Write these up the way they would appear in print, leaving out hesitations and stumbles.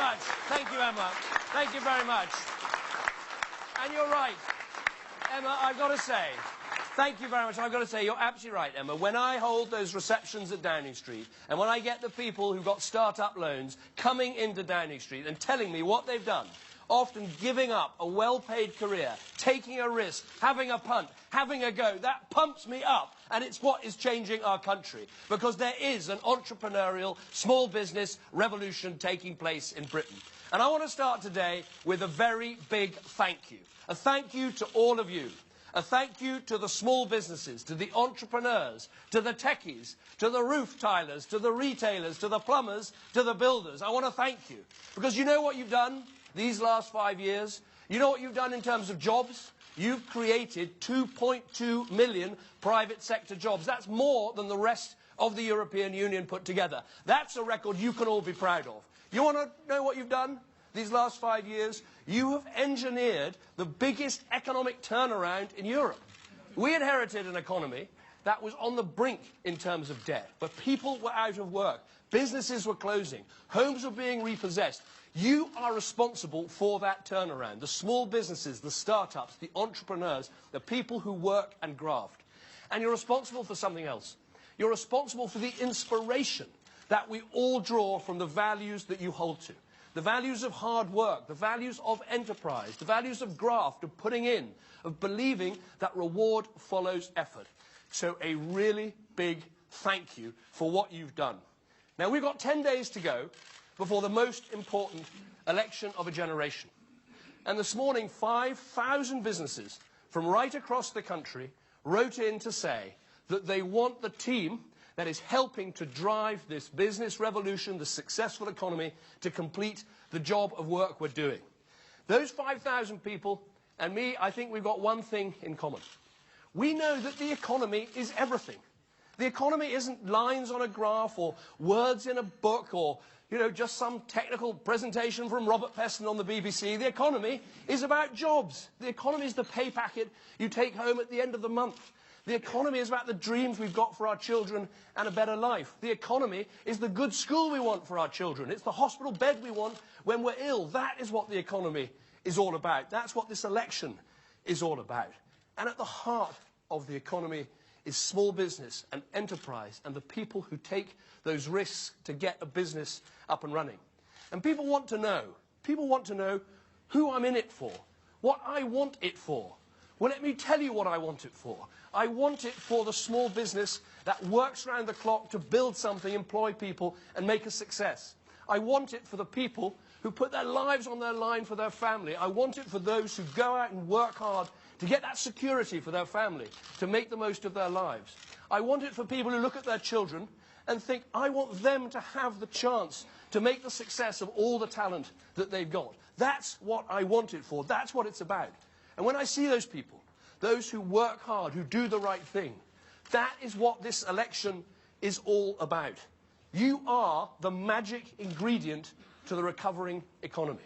much. Thank you, Emma. Thank you very much. And you're right, Emma, I've got to say, thank you very much. I've got to say, you're absolutely right, Emma. When I hold those receptions at Downing Street, and when I get the people who got start-up loans coming into Downing Street and telling me what they've done, often giving up a well-paid career, taking a risk, having a punt, having a go, that pumps me up. And it's what is changing our country. Because there is an entrepreneurial, small business revolution taking place in Britain. And I want to start today with a very big thank you. A thank you to all of you. A thank you to the small businesses, to the entrepreneurs, to the techies, to the roof tilers, to the retailers, to the plumbers, to the builders. I want to thank you. Because you know what you've done these last 5 years? You know what you've done in terms of jobs? You've created 2.2 million private sector jobs. That's more than the rest of the European Union put together. That's a record you can all be proud of. You want to know what you've done these last 5 years? You have engineered the biggest economic turnaround in Europe. We inherited an economy that was on the brink in terms of debt, where people were out of work, businesses were closing, homes were being repossessed. You are responsible for that turnaround. The small businesses, the startups, the entrepreneurs, the people who work and graft. And you're responsible for something else. You're responsible for the inspiration that we all draw from the values that you hold to. The values of hard work, the values of enterprise, the values of graft, of putting in, of believing that reward follows effort. So a really big thank you for what you've done. Now, we've got 10 days to go before the most important election of a generation. And this morning, 5,000 businesses from right across the country wrote in to say that they want the team that is helping to drive this business revolution, the successful economy, to complete the job of work we're doing. Those 5,000 people and me, I think we've got one thing in common. We know that the economy is everything. The economy isn't lines on a graph or words in a book or, you know, just some technical presentation from Robert Peston on the BBC. The economy is about jobs. The economy is the pay packet you take home at the end of the month. The economy is about the dreams we've got for our children and a better life. The economy is the good school we want for our children. It's the hospital bed we want when we're ill. That is what the economy is all about. That's what this election is all about. And at the heart of the economy is small business and enterprise and the people who take those risks to get a business up and running. And people want to know who I'm in it for, what I want it for. Well, let me tell you what I want it for. I want it for the small business that works round the clock to build something, employ people, and make a success. I want it for the people who put their lives on their line for their family. I want it for those who go out and work hard to get that security for their family, to make the most of their lives. I want it for people who look at their children and think, I want them to have the chance to make the success of all the talent that they've got. That's what I want it for. That's what it's about. And when I see those people, those who work hard, who do the right thing, that is what this election is all about. You are the magic ingredient to the recovering economy.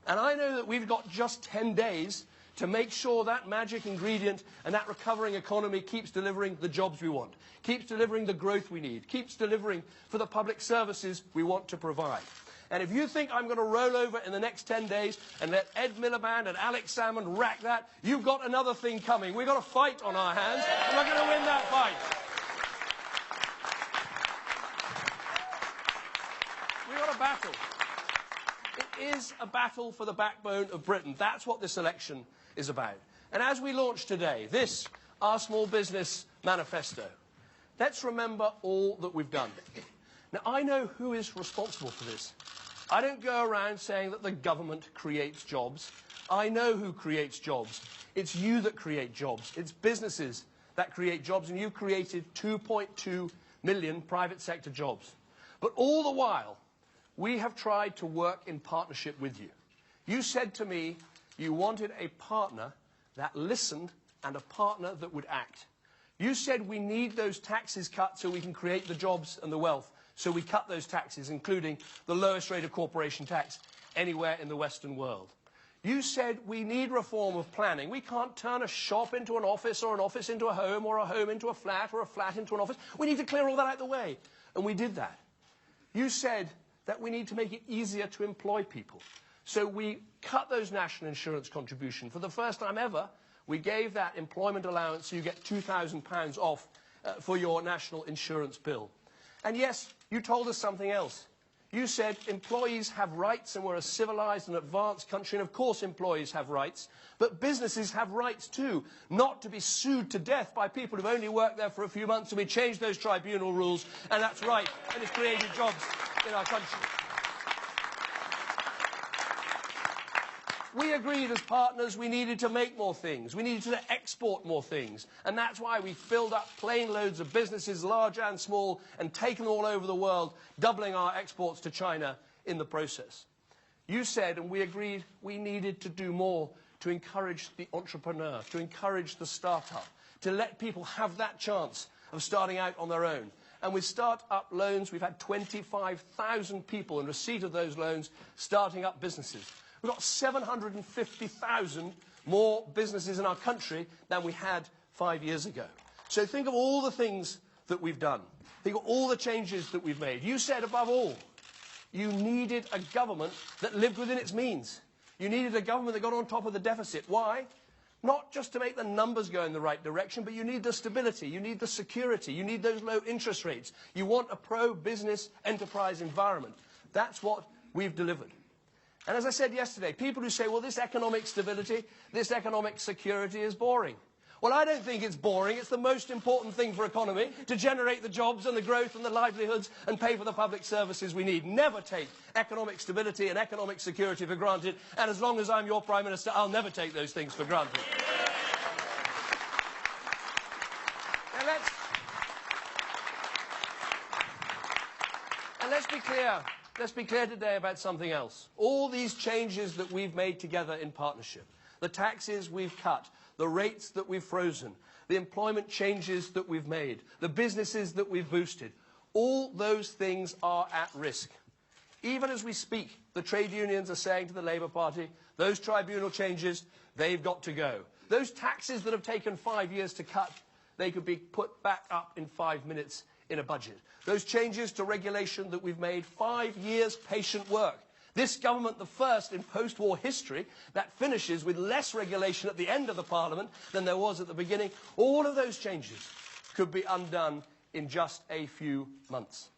And I know that we've got just 10 days to make sure that magic ingredient and that recovering economy keeps delivering the jobs we want, keeps delivering the growth we need, keeps delivering for the public services we want to provide. And if you think I'm going to roll over in the next 10 days and let Ed Miliband and Alex Salmond rack that, you've got another thing coming. We've got a fight on our hands, and we're going to win that fight. We've got a battle. It is a battle for the backbone of Britain. That's what this election is about. And as we launch today, this, our small business manifesto, let's remember all that we've done. Now, I know who is responsible for this. I don't go around saying that the government creates jobs. I know who creates jobs. It's you that create jobs. It's businesses that create jobs, and you've created 2.2 million private sector jobs. But all the while, we have tried to work in partnership with you. You said to me you wanted a partner that listened and a partner that would act. You said we need those taxes cut so we can create the jobs and the wealth. So we cut those taxes, including the lowest rate of corporation tax anywhere in the Western world. You said we need reform of planning. We can't turn a shop into an office or an office into a home or a home into a flat or a flat into an office. We need to clear all that out of the way. And we did that. You said that we need to make it easier to employ people. So we cut those national insurance contributions. For the first time ever, we gave that employment allowance so you get £2,000 off for your national insurance bill. And yes, you told us something else. You said employees have rights and we're a civilized and advanced country, and of course employees have rights, but businesses have rights too, not to be sued to death by people who've only worked there for a few months, and we changed those tribunal rules, and that's right, and it's created jobs in our country. We agreed as partners we needed to make more things. We needed to export more things. And that's why we filled up plane loads of businesses, large and small, and taken them all over the world, doubling our exports to China in the process. You said, and we agreed, we needed to do more to encourage the entrepreneur, to encourage the startup, to let people have that chance of starting out on their own. And with start-up loans, we've had 25,000 people in receipt of those loans starting up businesses. We've got 750,000 more businesses in our country than we had 5 years ago. So think of all the things that we've done. Think of all the changes that we've made. You said, above all, you needed a government that lived within its means. You needed a government that got on top of the deficit. Why? Not just to make the numbers go in the right direction, but you need the stability, you need the security, you need those low interest rates. You want a pro-business enterprise environment. That's what we've delivered. And as I said yesterday, people who say, well, this economic stability, this economic security is boring. Well, I don't think it's boring. It's the most important thing for economy, to generate the jobs and the growth and the livelihoods and pay for the public services we need. Never take economic stability and economic security for granted. And as long as I'm your Prime Minister, I'll never take those things for granted. Let's be clear. Let's be clear today about something else. All these changes that we've made together in partnership, the taxes we've cut, the rates that we've frozen, the employment changes that we've made, the businesses that we've boosted, all those things are at risk. Even as we speak, the trade unions are saying to the Labour Party, those tribunal changes, they've got to go. Those taxes that have taken 5 years to cut, they could be put back up in 5 minutes in a budget. Those changes to regulation that we've made, 5 years patient work. This government, the first in post-war history, that finishes with less regulation at the end of the Parliament than there was at the beginning. All of those changes could be undone in just a few months.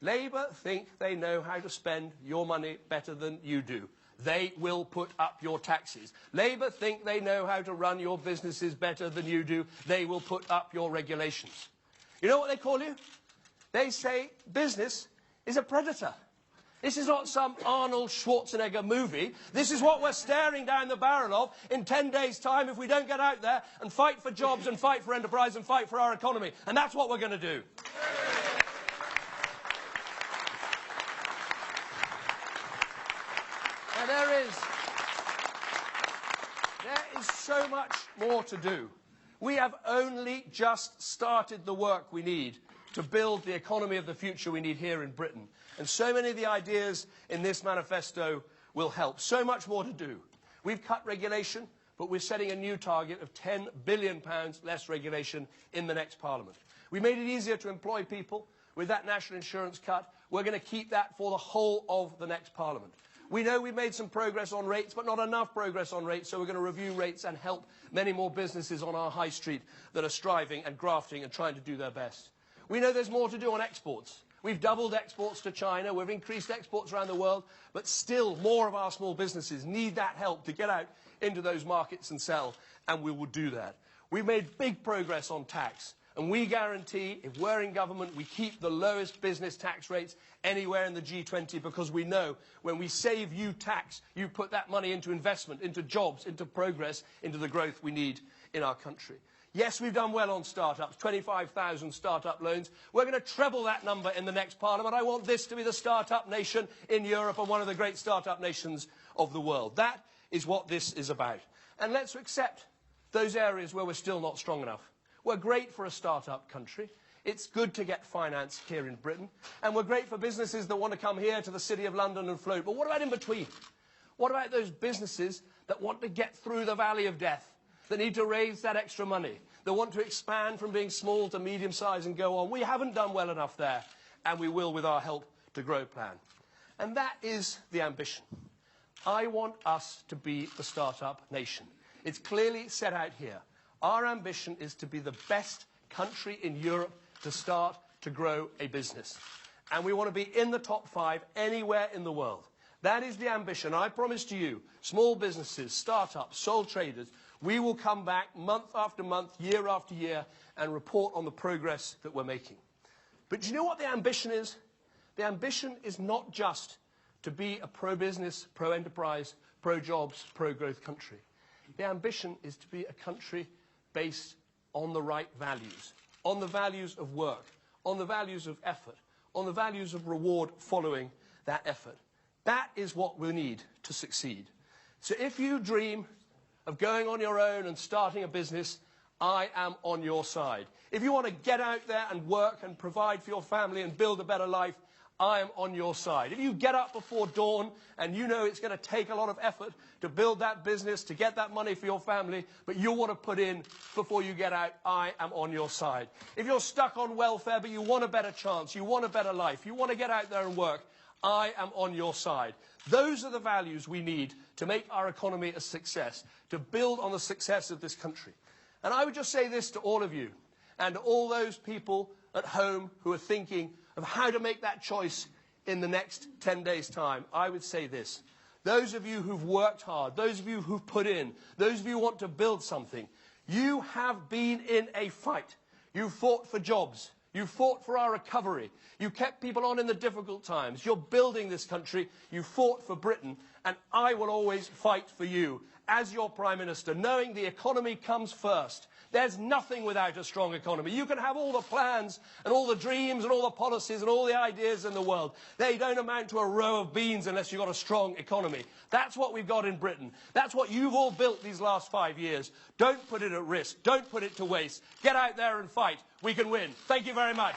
Labour think they know how to spend your money better than you do. They will put up your taxes. Labour think they know how to run your businesses better than you do. They will put up your regulations. You know what they call you? They say business is a predator. This is not some Arnold Schwarzenegger movie. This is what we're staring down the barrel of in 10 days' time if we don't get out there and fight for jobs and fight for enterprise and fight for our economy. And that's what we're going to do. And there is so much more to do. We have only just started the work we need to build the economy of the future we need here in Britain. And so many of the ideas in this manifesto will help. So much more to do. We've cut regulation, but we're setting a new target of £10 billion less regulation in the next Parliament. We made it easier to employ people with that national insurance cut. We're going to keep that for the whole of the next Parliament. We know we've made some progress on rates, but not enough progress on rates, so we're going to review rates and help many more businesses on our high street that are striving and grafting and trying to do their best. We know there's more to do on exports. We've doubled exports to China, we've increased exports around the world, but still more of our small businesses need that help to get out into those markets and sell, and we will do that. We've made big progress on tax, and we guarantee, if we're in government, we keep the lowest business tax rates anywhere in the G20, because we know when we save you tax, you put that money into investment, into jobs, into progress, into the growth we need in our country. Yes, we've done well on start-ups, 25,000 start-up loans. We're going to treble that number in the next Parliament. I want this to be the start-up nation in Europe and one of the great start-up nations of the world. That is what this is about. And let's accept those areas where we're still not strong enough. We're great for a start-up country. It's good to get finance here in Britain. And we're great for businesses that want to come here to the City of London and float. But what about in between? What about those businesses that want to get through the valley of death? That need to raise that extra money, that want to expand from being small to medium-sized and go on. We haven't done well enough there, and we will with our Help to Grow plan. And that is the ambition. I want us to be the startup nation. It's clearly set out here. Our ambition is to be the best country in Europe to start to grow a business. And we want to be in the top 5 anywhere in the world. That is the ambition. I promise to you, small businesses, startups, sole traders, we will come back month after month, year after year, and report on the progress that we're making. But do you know what the ambition is? The ambition is not just to be a pro-business, pro-enterprise, pro-jobs, pro-growth country. The ambition is to be a country based on the right values, on the values of work, on the values of effort, on the values of reward following that effort. That is what we need to succeed. So if you dream of going on your own and starting a business, I am on your side. If you want to get out there and work and provide for your family and build a better life, I am on your side. If you get up before dawn and you know it's going to take a lot of effort to build that business, to get that money for your family, but you want to put in before you get out, I am on your side. If you're stuck on welfare but you want a better chance, you want a better life, you want to get out there and work, I am on your side. Those are the values we need to make our economy a success, to build on the success of this country. And I would just say this to all of you and all those people at home who are thinking of how to make that choice in the next 10 days' time. I would say this. Those of you who've worked hard, those of you who've put in, those of you who want to build something, you have been in a fight. You fought for jobs. You fought for our recovery. You kept people on in the difficult times. You're building this country. You fought for Britain. And I will always fight for you as your Prime Minister, knowing the economy comes first. There's nothing without a strong economy. You can have all the plans and all the dreams and all the policies and all the ideas in the world. They don't amount to a row of beans unless you've got a strong economy. That's what we've got in Britain. That's what you've all built these last 5 years. Don't put it at risk. Don't put it to waste. Get out there and fight. We can win. Thank you very much.